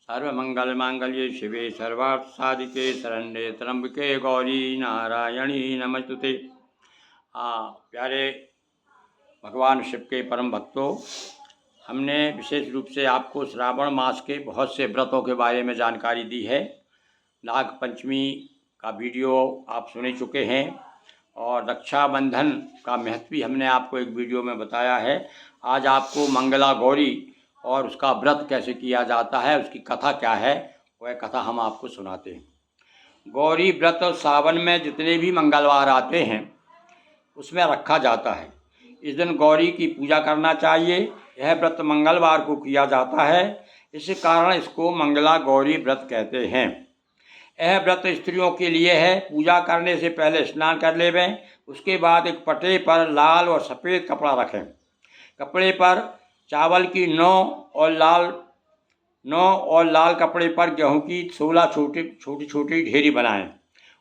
सर्वमंगलमांगल्ये शिवे सर्वार्थसाधिके शरण्ये त्र्यंबके गौरी नारायणी नमस्तुते। प्यारे भगवान शिव के परम भक्तों, हमने विशेष रूप से आपको श्रावण मास के बहुत से व्रतों के बारे में जानकारी दी है। नाग पंचमी का वीडियो आप सुन चुके हैं और रक्षाबंधन का महत्व भी हमने आपको एक वीडियो में बताया है। आज आपको मंगला गौरी और उसका व्रत कैसे किया जाता है, उसकी कथा क्या है, वह कथा हम आपको सुनाते हैं। गौरी व्रत सावन में जितने भी मंगलवार आते हैं उसमें रखा जाता है। इस दिन गौरी की पूजा करना चाहिए। यह व्रत मंगलवार को किया जाता है, इस कारण इसको मंगला गौरी व्रत कहते हैं। यह व्रत स्त्रियों के लिए है। पूजा करने से पहले स्नान कर लेवें। उसके बाद एक पटे पर लाल और सफ़ेद कपड़ा रखें। कपड़े पर चावल की 9 और लाल कपड़े पर गेहूं की 16 छोटी छोटी ढेरी बनाएं।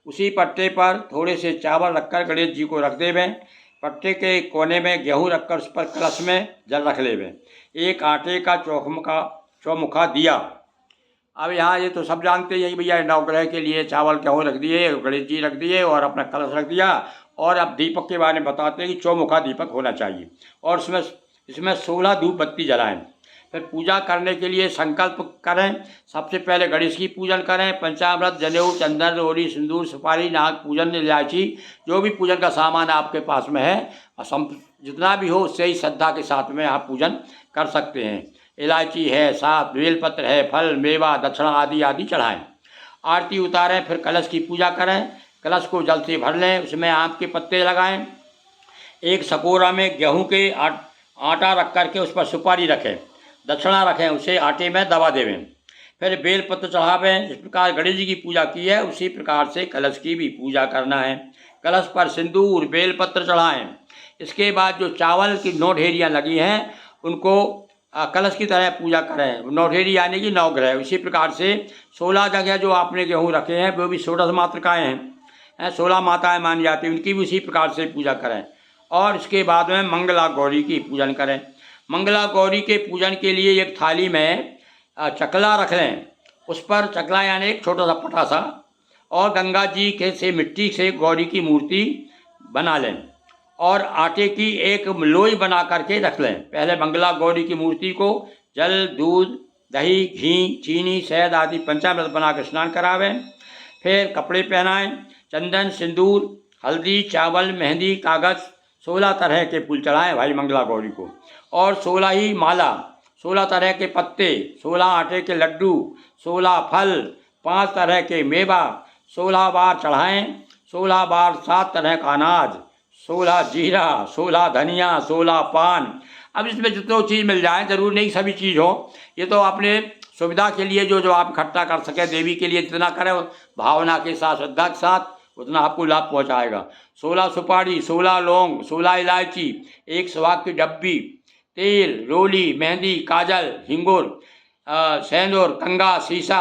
उसी पट्टे पर थोड़े से चावल रखकर गणेश जी को रख देवें। पट्टे के कोने में गेहूं रखकर उस पर कलश में जल रख लेवें। एक आटे का चौमुखा दिया। अब यहाँ ये तो सब जानते हैं भैया, नवग्रह के लिए चावल गेहूँ रख दिए, गणेश जी रख दिए और अपना कलश रख दिया। और अब दीपक के बारे में बताते हैं कि चौमुखा दीपक होना चाहिए और इसमें 16 धूप बत्ती जलाएं। फिर पूजा करने के लिए संकल्प करें। सबसे पहले गणेश की पूजन करें। पंचामृत, जनेऊ, चंदन, रोली, सिंदूर, सुपारी, नाग पूजन, इलायची, जो भी पूजन का सामान आपके पास में है, जितना भी हो उससे ही श्रद्धा के साथ में आप पूजन कर सकते हैं। इलायची है, साथ बेलपत्र है, फल, मेवा, दक्षिणा आदि चढ़ाएं। आरती उतारें। फिर कलश की पूजा करें। कलश को जल से भर लें, उसमें आम के पत्ते लगाएं। एक सकोरा में गेहूं के आटा रख करके उस पर सुपारी रखें, दक्षिणा रखें, उसे आटे में दबा देवें। फिर बेलपत्र चढ़ावें। जिस प्रकार गणेश जी की पूजा की है उसी प्रकार से कलश की भी पूजा करना है। कलश पर सिंदूर, बेलपत्र चढ़ाएं। इसके बाद जो चावल की 9 ढेरियाँ लगी हैं उनको कलश की तरह पूजा करें। 9 ढेरी यानी कि 9 ग्रह। इसी प्रकार से 16 जगह जो आपने गेहूँ रखे हैं वो भी 16 मातृकाएँ हैं, 16 माताएँ मानी जाती हैं, उनकी भी उसी प्रकार से पूजा करें। और इसके बाद में मंगला गौरी की पूजन करें। मंगला गौरी के पूजन के लिए एक थाली में चकला रख लें। उस पर चकला यानी एक छोटा सा पटा सा, और गंगा जी के से मिट्टी से गौरी की मूर्ति बना लें और आटे की एक लोई बना करके रख लें। पहले मंगला गौरी की मूर्ति को जल, दूध, दही, घी, चीनी, शहद आदि पंचामृत बनाकर स्नान करावें। फिर कपड़े पहनाएं। चंदन, सिंदूर, हल्दी, चावल, मेहंदी, कागज़, 16 तरह के फूल चढ़ाएं भाई मंगला गौरी को, और 16 ही माला, 16 तरह के पत्ते, 16 आटे के लड्डू, 16 फल, 5 तरह के मेवा 16 बार चढ़ाएं। 16 बार 7 तरह का अनाज, 16 जीरा, 16 धनिया, 16 पान। अब इसमें जितनी चीज़ मिल जाए, जरूर नहीं सभी चीज़ हो, ये तो अपने सुविधा के लिए जो आप इकट्ठा कर सकें देवी के लिए जितना करें भावना के साथ, श्रद्धा के साथ, उतना आपको लाभ पहुंचाएगा। 16 सुपारी, 16 लौंग, 16 इलायची, 1 स्वाग की डब्बी, तेल, रोली, मेहंदी, काजल, हिंगोर, सेंदूर, कंगा, शीशा।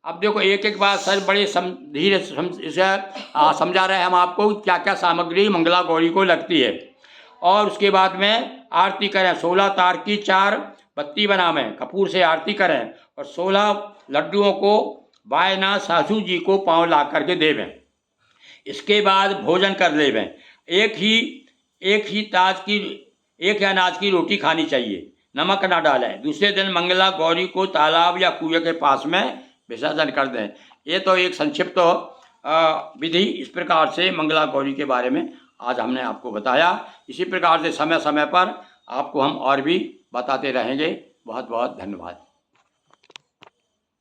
अब देखो एक एक बात सर बड़े धीरे समझा रहे हैं हम आपको क्या क्या सामग्री मंगला गौरी को लगती है। और उसके बाद में आरती करें। 16 तार की 4 बत्ती बनावें, कपूर से आरती करें और 16 लड्डुओं को बायना सासू जी को पाँव ला करके देवें। इसके बाद भोजन कर लेवें। एक ही अनाज की रोटी खानी चाहिए, नमक ना डालें। दूसरे दिन मंगला गौरी को तालाब या कुएं के पास में विसर्जन कर दें। ये तो एक संक्षिप्त विधि, इस प्रकार से मंगला गौरी के बारे में आज हमने आपको बताया। इसी प्रकार से समय समय पर आपको हम और भी बताते रहेंगे। बहुत बहुत धन्यवाद।